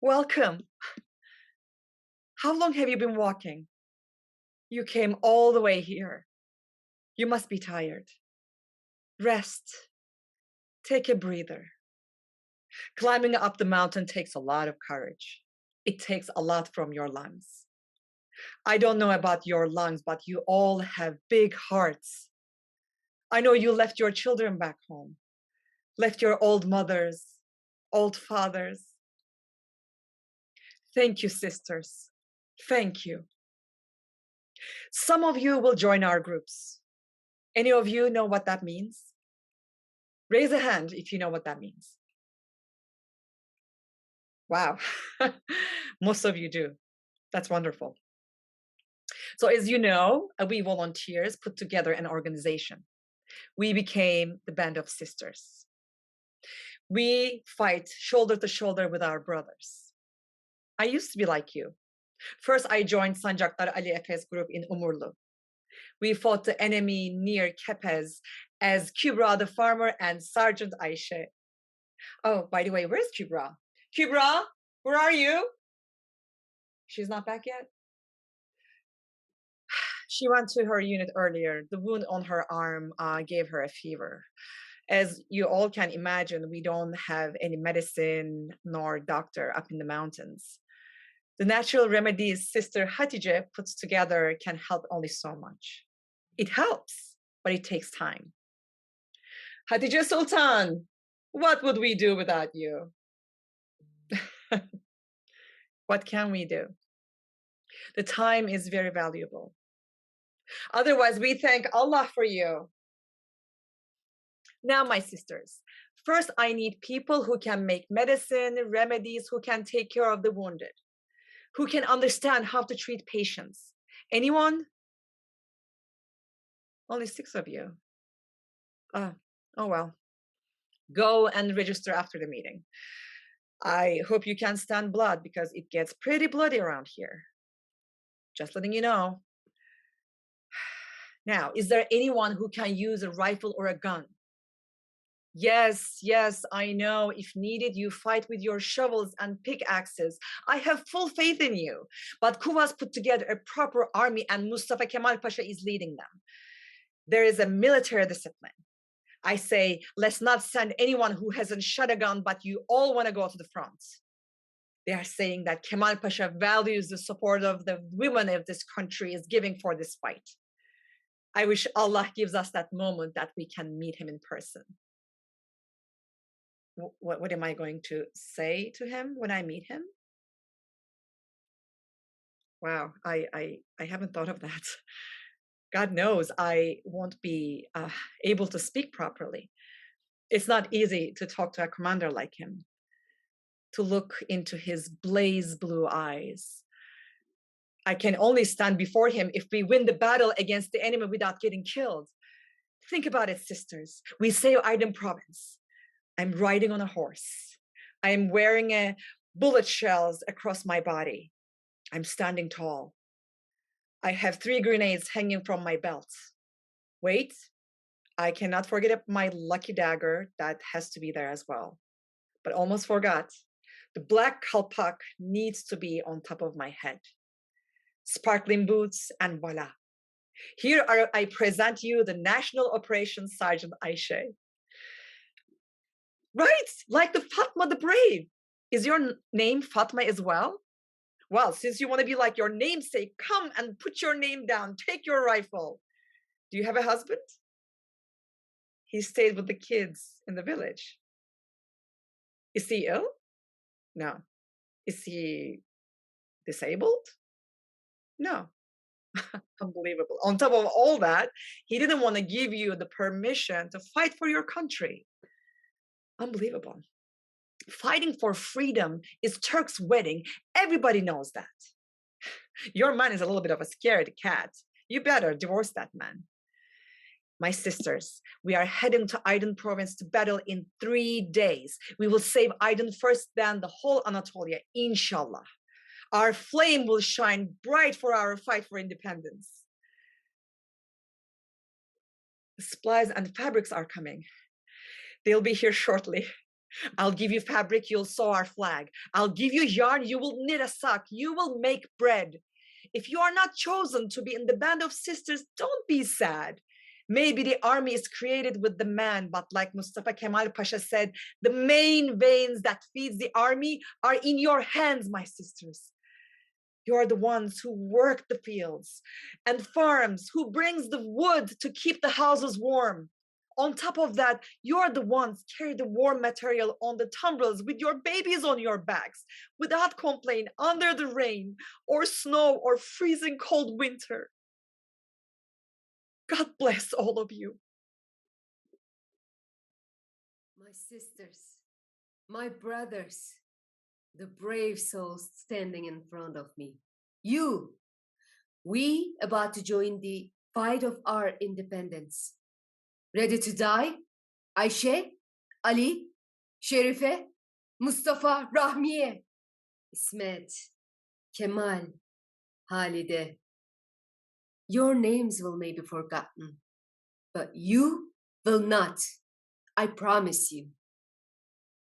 Welcome. How long have you been walking? You came all the way here. You must be tired. Rest. Take a breather. Climbing up the mountain takes a lot of courage. It takes a lot from your lungs. I don't know about your lungs, but you all have big hearts. I know you left your children back home, left your old mothers, old fathers. Thank you, sisters. Thank you. Some of you will join our groups. Any of you know what that means? Raise a hand if you know what that means. Wow, most of you do. That's wonderful. So as you know, we volunteers put together an organization. We became the Band of Sisters. We fight shoulder to shoulder with our brothers. I used to be like you. First, I joined Sancaktar Ali Efes group in Umurlu. We fought the enemy near Kepez as Kübra the farmer and Sergeant Ayse. Oh, by the way, where's Kübra? Kübra, where are you? She's not back yet? She went to her unit earlier. The wound on her arm gave her a fever. As you all can imagine, we don't have any medicine nor doctor up in the mountains. The natural remedies Sister Hatice puts together can help only so much. It helps, but it takes time. Hatice Sultan, what would we do without you? What can we do? The time is very valuable. Otherwise, we thank Allah for you. Now, my sisters, first I need people who can make medicine, remedies, who can take care of the wounded, who can understand how to treat patients. Anyone? Only 6 of you. Oh well. Go and register after the meeting. I hope you can stand blood because it gets pretty bloody around here. Just letting you know. Now, is there anyone who can use a rifle or a gun? Yes, I know. If needed, you fight with your shovels and pickaxes. I have full faith in you. But Kuvas put together a proper army and Mustafa Kemal Pasha is leading them. There is a military discipline. I say, let's not send anyone who hasn't shot a gun, but you all want to go to the front. They are saying that Kemal Pasha values the support of the women of this country is giving for this fight. I wish Allah gives us that moment that we can meet him in person. What am I going to say to him when I meet him? Wow, I haven't thought of that. God knows I won't be able to speak properly. It's not easy to talk to a commander like him, to look into his blaze blue eyes. I can only stand before him if we win the battle against the enemy without getting killed. Think about it, sisters. We save Aydın province. I'm riding on a horse. I am wearing a bullet shells across my body. I'm standing tall. I have 3 grenades hanging from my belt. Wait, I cannot forget my lucky dagger that has to be there as well. But almost forgot. The black kalpak needs to be on top of my head. Sparkling boots and voila. Here I present you the National Operations Sergeant Ayse. Right, like the Fatma the Brave. Is your name Fatma as well? Well, since you want to be like your namesake, come and put your name down. Take your rifle. Do you have a husband? He stayed with the kids in the village. Is he ill? No. Is he disabled? No. Unbelievable. On top of all that, he didn't want to give you the permission to fight for your country. Unbelievable. Fighting for freedom is Turk's wedding. Everybody knows that. Your man is a little bit of a scared cat. You better divorce that man. My sisters, we are heading to Aydın province to battle in 3 days. We will save Aydın first, then the whole Anatolia, inshallah. Our flame will shine bright for our fight for independence. The supplies and fabrics are coming. They'll be here shortly. I'll give you fabric, you'll sew our flag. I'll give you yarn, you will knit a sock. You will make bread. If you are not chosen to be in the band of sisters, don't be sad. Maybe the army is created with the man, but like Mustafa Kemal Pasha said, the main veins that feeds the army are in your hands, my sisters. You are the ones who work the fields and farms, who brings the wood to keep the houses warm. On top of that, you are the ones carry the warm material on the tumbrils with your babies on your backs without complaint under the rain or snow or freezing cold winter. God bless all of you. My sisters, my brothers, the brave souls standing in front of me. You, we about to join the fight of our independence. Ready to die? Ayse, Ali, Şerife, Mustafa, Rahmiye, İsmet, Kemal, Halide. Your names will may be forgotten, but you will not. I promise you.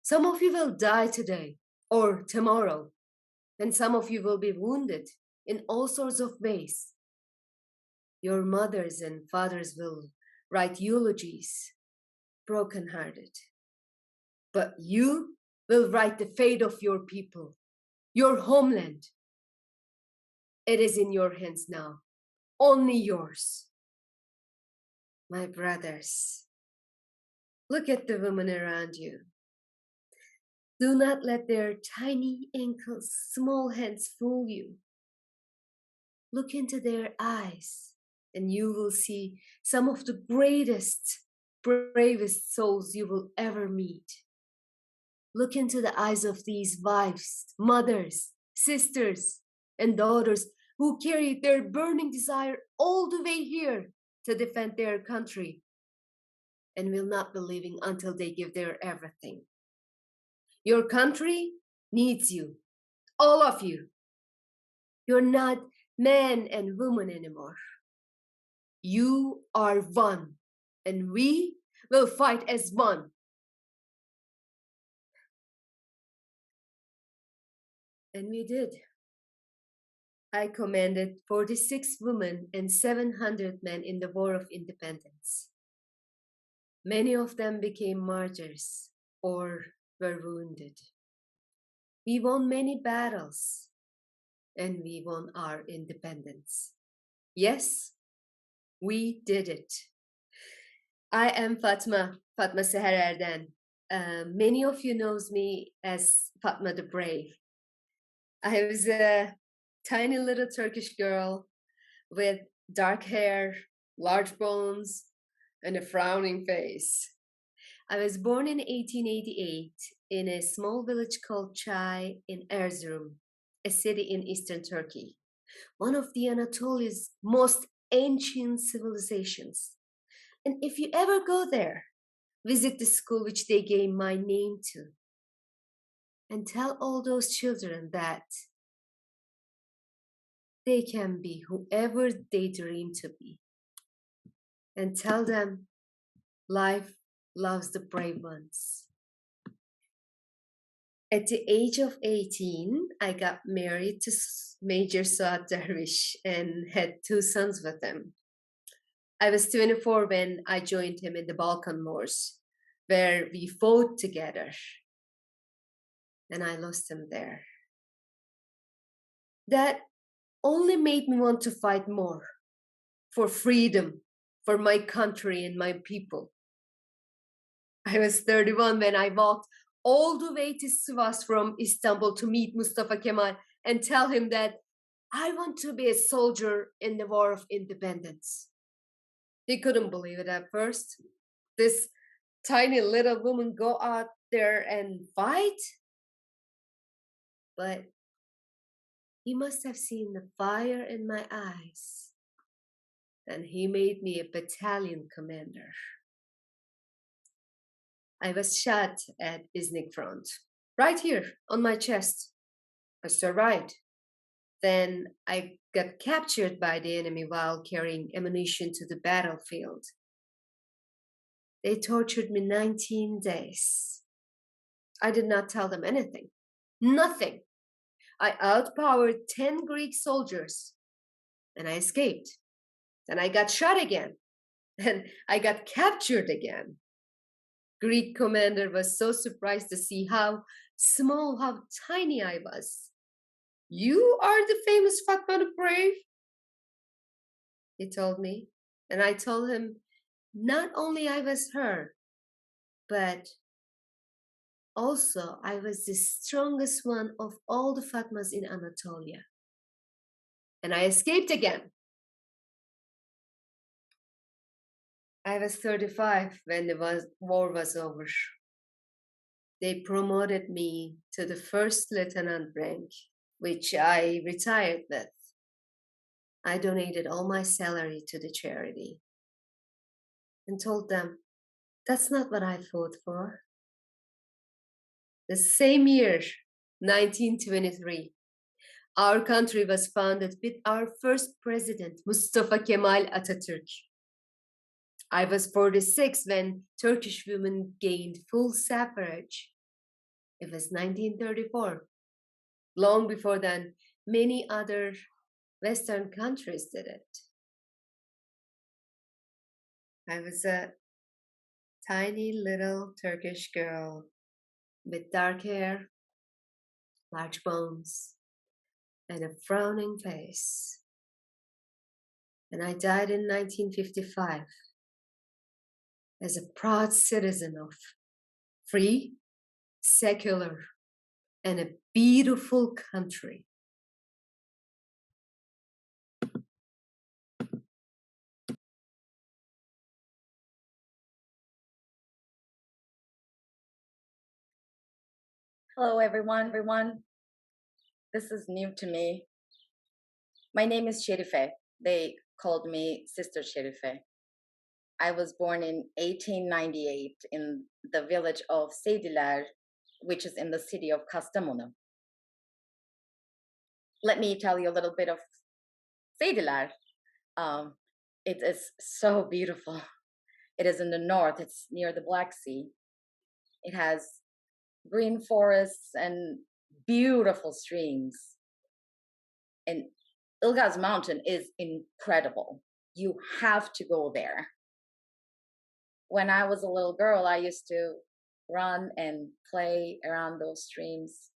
Some of you will die today or tomorrow, and some of you will be wounded in all sorts of ways. Your mothers and fathers will write eulogies, broken-hearted. But you will write the fate of your people, your homeland. It is in your hands now, only yours. My brothers, look at the women around you. Do not let their tiny ankles, small hands fool you. Look into their eyes, and you will see some of the greatest, bravest souls you will ever meet. Look into the eyes of these wives, mothers, sisters, and daughters who carry their burning desire all the way here to defend their country and will not be leaving until they give their everything. Your country needs you, all of you. You're not man and woman anymore. You are one, and we will fight as one. And we did. I commanded 46 women and 700 men in the War of Independence. Many of them became martyrs or were wounded. We won many battles, and we won our independence. Yes, we did it. I am Fatma Seher Erden. Many of you knows me as Fatma the Brave. I was a tiny little Turkish girl with dark hair, large bones, and a frowning face. I was born in 1888 in a small village called Çay in Erzurum, a city in eastern Turkey, one of the Anatolia's most ancient civilizations. And if you ever go there, visit the school which they gave my name to, and tell all those children that they can be whoever they dream to be. And tell them life loves the brave ones. At the age of 18, I got married to Major Suat Dervish and had 2 sons with him. I was 24 when I joined him in the Balkan Wars, where we fought together. And I lost him there. That only made me want to fight more for freedom, for my country and my people. I was 31 when I walked all the way to Sivas from Istanbul to meet Mustafa Kemal and tell him that I want to be a soldier in the War of Independence. He couldn't believe it at first. This tiny little woman go out there and fight? But he must have seen the fire in my eyes, and he made me a battalion commander. I was shot at EZGI front, right here on my chest. I survived. Then I got captured by the enemy while carrying ammunition to the battlefield. They tortured me 19 days. I did not tell them anything. Nothing. I outpowered 10 Greek soldiers and I escaped. Then I got shot again and I got captured again. Greek commander was so surprised to see how small, how tiny I was. You are the famous Fatma the Brave, he told me. And I told him not only I was her, but also I was the strongest one of all the Fatmas in Anatolia. And I escaped again. I was 35 when the war was over. They promoted me to the first lieutenant rank, which I retired with. I donated all my salary to the charity and told them that's not what I fought for. The same year, 1923, our country was founded with our first president, Mustafa Kemal Atatürk. I was 46 when Turkish women gained full suffrage. It was 1934. Long before then, many other Western countries did it. I was a tiny little Turkish girl with dark hair, large bones, and a frowning face. And I died in 1955 as a proud citizen of free, secular, and a beautiful country. Hello, everyone. This is new to me. My name is Sherife. They called me Sister Sherife. I was born in 1898 in the village of Seydiler, which is in the city of Kastamonu. Let me tell you a little bit of Seydiler. It is so beautiful. It is in the north. It's near the Black Sea. It has green forests and beautiful streams. And ALAGOZ mountain is incredible. You have to go there. When I was a little girl, I used to run and play around those streams.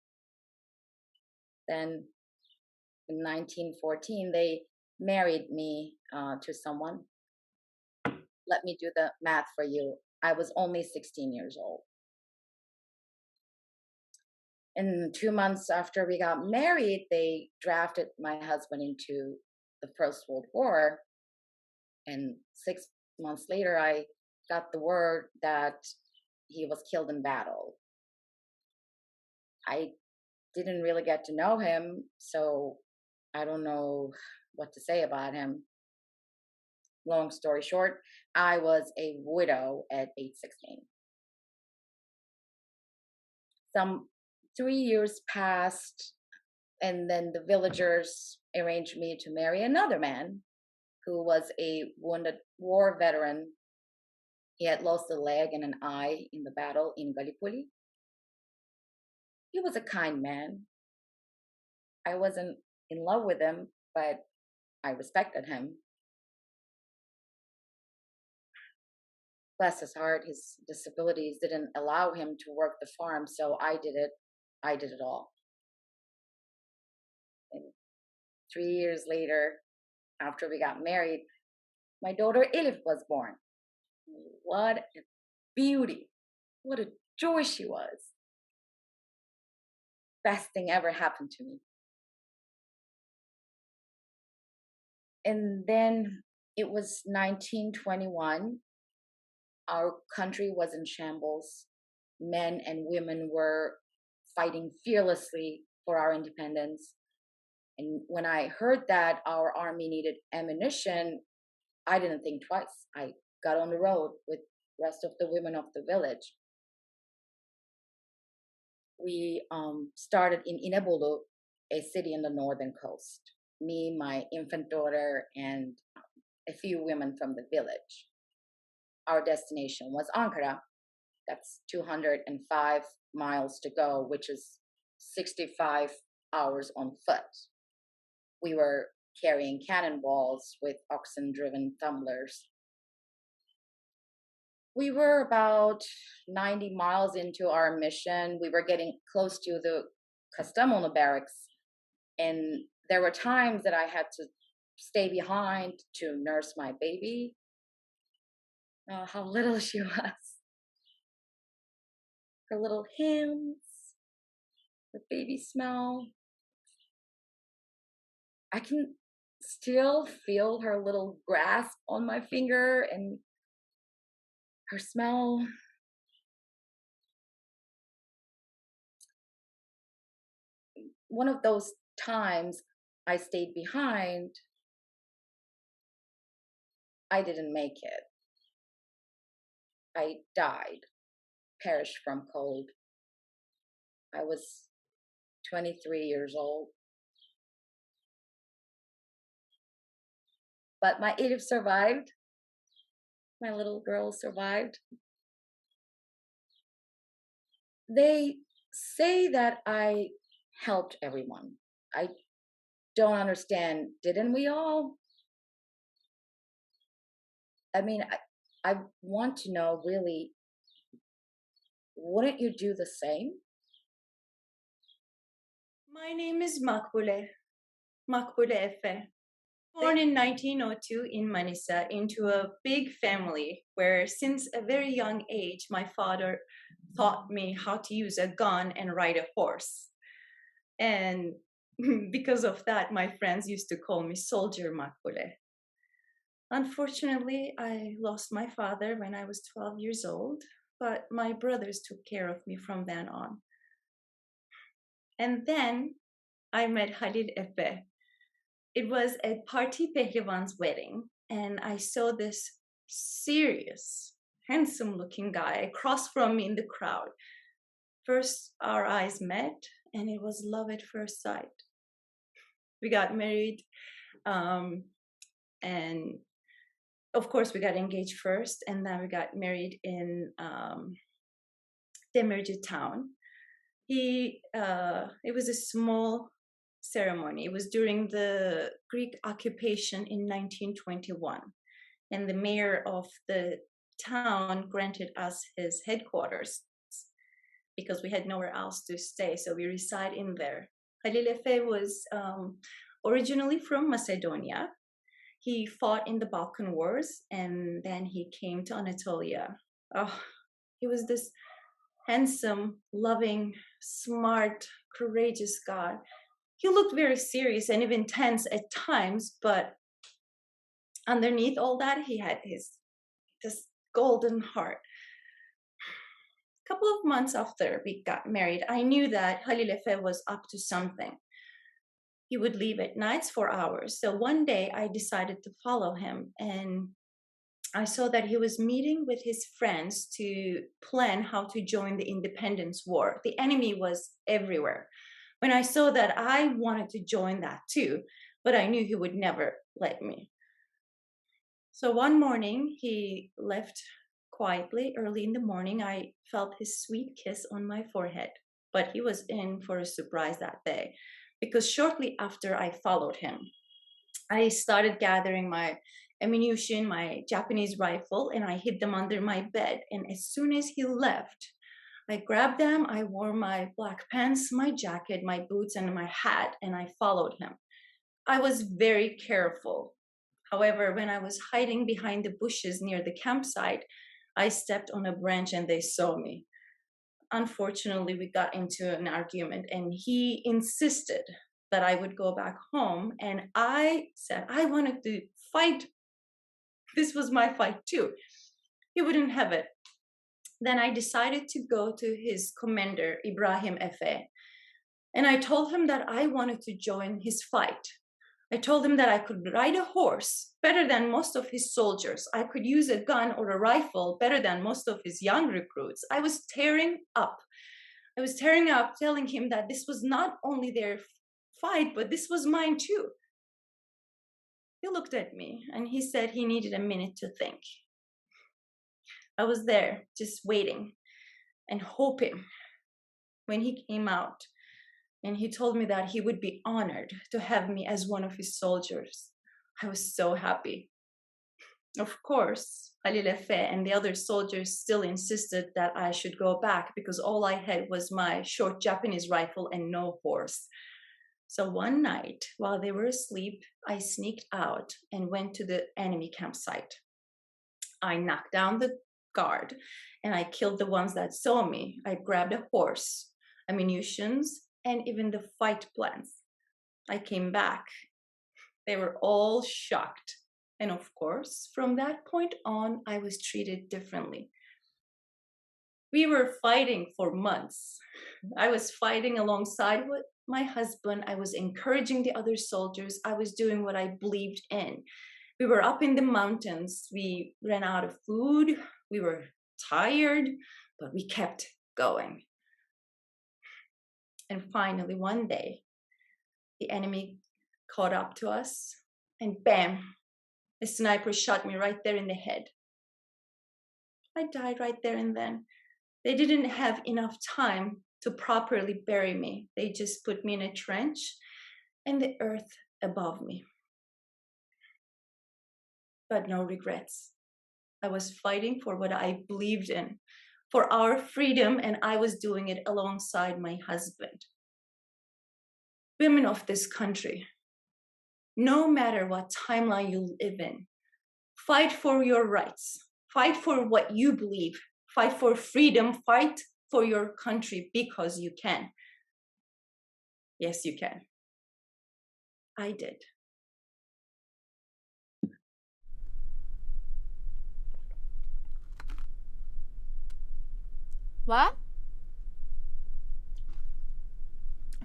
Then in 1914, they married me to someone. Let me do the math for you. I was only 16 years old. And 2 months after we got married, they drafted my husband into the First World War. And 6 months later, I got the word that he was killed in battle. I didn't really get to know him, so I don't know what to say about him. Long story short, I was a widow at age 16. Some 3 years passed, and then the villagers arranged me to marry another man who was a wounded war veteran. He had lost a leg and an eye in the battle in Gallipoli. He was a kind man. I wasn't in love with him, but I respected him. Bless his heart, his disabilities didn't allow him to work the farm, so I did it. I did it all. And 3 years later, after we got married, my daughter Elif was born. What a beauty. What a joy she was. Best thing ever happened to me. And then it was 1921. Our country was in shambles. Men and women were fighting fearlessly for our independence. And when I heard that our army needed ammunition, I didn't think twice. I got on the road with the rest of the women of the village. We started in Inebolu, a city in the northern coast. Me, my infant daughter, and a few women from the village. Our destination was Ankara. That's 205 miles to go, which is 65 hours on foot. We were carrying cannonballs with oxen-driven tumblers. We were about 90 miles into our mission. We were getting close to the Kastamonu barracks, and there were times that I had to stay behind to nurse my baby. Oh, how little she was. Her little hands, the baby smell. I can still feel her little grasp on my finger and her smell. One of those times I stayed behind, I didn't make it. I died, perished from cold. I was 23 years old. But my Elif survived. My little girl survived. They say that I helped everyone. I don't understand. Didn't we all? I mean, I want to know, really, wouldn't you do the same? My name is Makbule Efe. Born in 1902 in Manisa into a big family where since a very young age, my father taught me how to use a gun and ride a horse. And because of that, my friends used to call me Soldier Makbule. Unfortunately, I lost my father when I was 12 years old, but my brothers took care of me from then on. And then I met Halil Efe. It was a party pehlivan's wedding, and I saw this serious, handsome-looking guy across from me in the crowd. First, our eyes met, and it was love at first sight. We got married, and of course, we got engaged first, and then we got married in Demirci town. It was a small ceremony. It was during the Greek occupation in 1921, and the mayor of the town granted us his headquarters because we had nowhere else to stay, so we reside in there. Halil Efe was originally from Macedonia. He fought in the Balkan Wars, and then he came to Anatolia. Oh, he was this handsome, loving, smart, courageous guy. He looked very serious and even tense at times, but underneath all that, he had this golden heart. A couple of months after we got married, I knew that Halil Efe was up to something. He would leave at nights for hours. So one day I decided to follow him, and I saw that he was meeting with his friends to plan how to join the Independence War. The enemy was everywhere. When I saw that, I wanted to join that too, but I knew he would never let me. So one morning, he left quietly. Early in the morning, I felt his sweet kiss on my forehead, but he was in for a surprise that day, because shortly after I followed him, I started gathering my ammunition, my Japanese rifle, and I hid them under my bed. And as soon as he left, I grabbed them, I wore my black pants, my jacket, my boots, and my hat, and I followed him. I was very careful. However, when I was hiding behind the bushes near the campsite, I stepped on a branch and they saw me. Unfortunately, we got into an argument, and he insisted that I would go back home, and I said I wanted to fight. This was my fight too. He wouldn't have it. Then I decided to go to his commander, Ibrahim Efe, and I told him that I wanted to join his fight. I told him that I could ride a horse better than most of his soldiers. I could use a gun or a rifle better than most of his young recruits. I was tearing up, telling him that this was not only their fight, but this was mine too. He looked at me and he said he needed a minute to think. I was there just waiting. and hoping when he came out and he told me that he would be honored to have me as one of his soldiers. I was so happy. Of course, Halil Efe and the other soldiers still insisted that I should go back because all I had was my short Japanese rifle and no horse. So one night, while they were asleep, I sneaked out and went to the enemy campsite. I knocked down the guard and I killed the ones that saw me. I grabbed a horse, ammunition, and even the fight plans. I came back. They were all shocked. And of course, from that point on, I was treated differently. We were fighting for months. I was fighting alongside with my husband. I was encouraging the other soldiers. I was doing what I believed in. We were up in the mountains. We ran out of food. We were tired, but we kept going. And finally, one day, the enemy caught up to us, and bam, a sniper shot me right there in the head. I died right there and then. They didn't have enough time to properly bury me. They just put me in a trench and the earth above me. But no regrets. I was fighting for what I believed in, for our freedom, and I was doing it alongside my husband. Women of this country, no matter what timeline you live in, fight for your rights, fight for what you believe, fight for freedom, fight for your country because you can. Yes, you can. I did. What?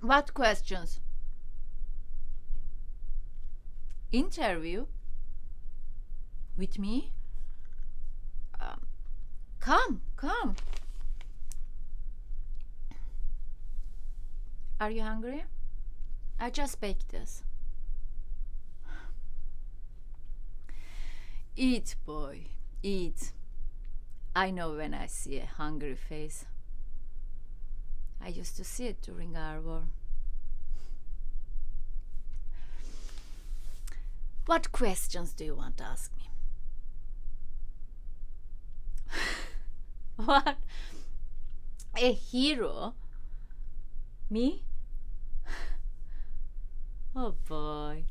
What questions? Interview? With me? Come. Are you hungry? I just baked this. Eat, boy, eat. I know when I see a hungry face. I used to see it during our war. What questions do you want to ask me? What? A hero? Me? Oh boy,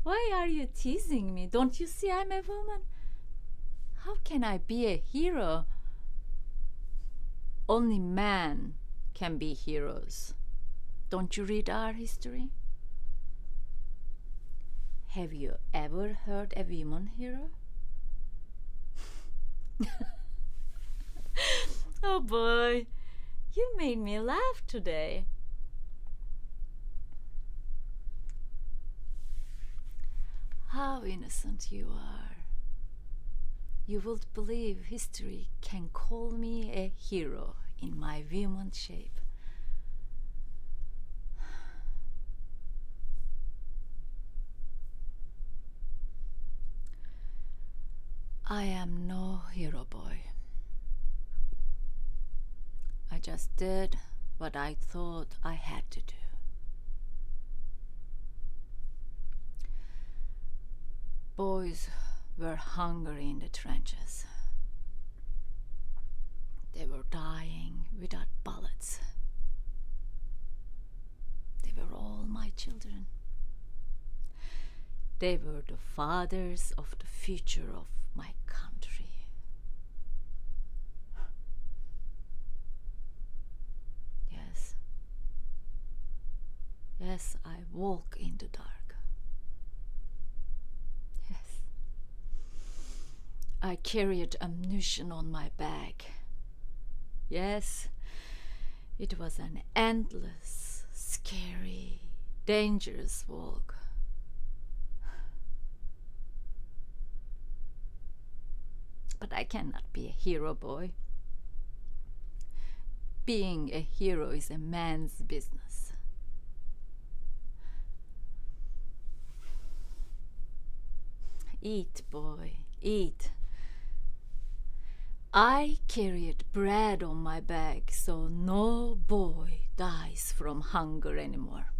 why are you teasing me? Don't you see I'm a woman? How can I be a hero? Only men can be heroes. Don't you read our history? Have you ever heard a woman hero? Oh boy, you made me laugh today. How innocent you are. You would believe history can call me a hero in my woman shape. I am no hero boy. I just did what I thought I had to do. Boys were hungry in the trenches. They were dying without bullets. They were all my children. They were the fathers of the future of my country. Yes, I walk in the dark. Yes. I carried ammunition on my back. Yes, it was an endless, scary, dangerous walk. But I cannot be a hero boy. Being a hero is a man's business. Eat, boy, eat. I carried bread on my back so no boy dies from hunger anymore.